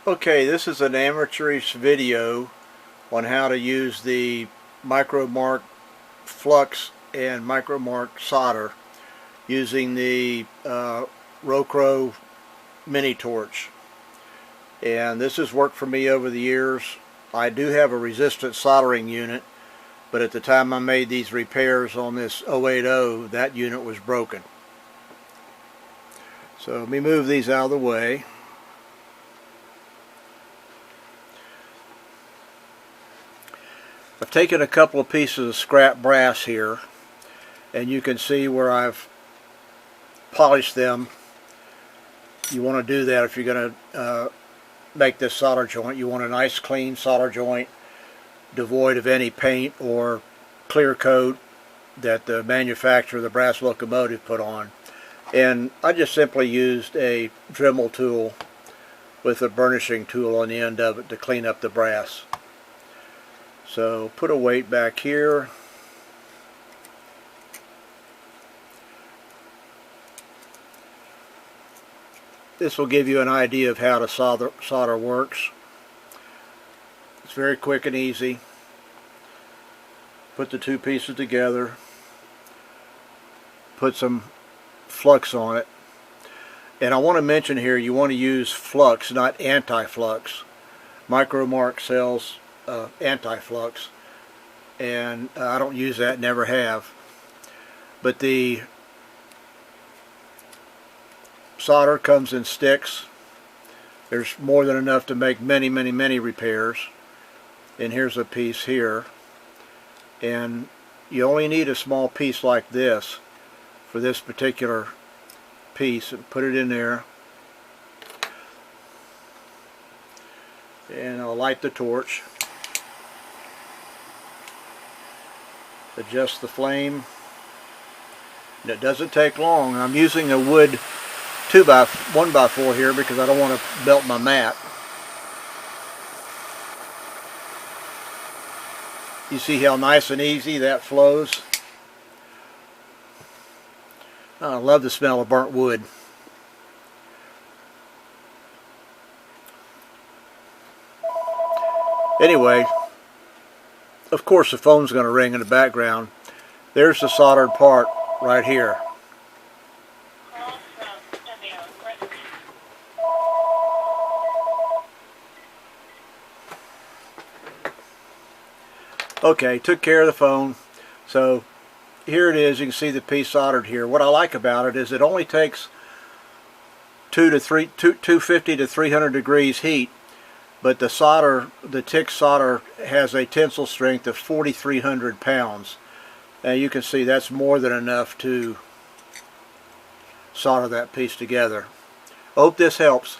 Okay, this is an amateurish video on how to use the Micromark Flux and Micromark solder using the Rocro mini torch. And this has worked for me over the years. I do have a resistant soldering unit, but at the time I made these repairs on this 080, that unit was broken. So let me move these out of the way. I've taken a couple of pieces of scrap brass here, and you can see where I've polished them. You want to do that if you're going to make this solder joint. You want a nice clean solder joint, devoid of any paint or clear coat that the manufacturer of the brass locomotive put on. And I just simply used a Dremel tool with a burnishing tool on the end of it to clean up the brass. So put a weight back here. This will give you an idea of how the solder works. It's very quick and easy. Put the two pieces together. Put some flux on it. And I want to mention here, you want to use flux, not anti-flux. Micromark sells anti-flux, and I don't use that, never have. But the solder comes in sticks. There's more than enough to make many repairs. And here's a piece here, and you only need a small piece like this for this particular piece. And put it in there, and I'll light the torch. Adjust the flame, and it doesn't take long. I'm using a wood 1x4 here because I don't want to melt my mat. You see how nice and easy that flows? Oh, I love the smell of burnt wood. Anyway, of course the phone's going to ring in the background. There's the soldered part right here. Okay, took care of the phone. So here it is. You can see the piece soldered here. What I like about it is it only takes 250 to 300 degrees heat. But the solder, the TIC solder, has a tensile strength of 4,300 pounds. And you can see that's more than enough to solder that piece together. I hope this helps.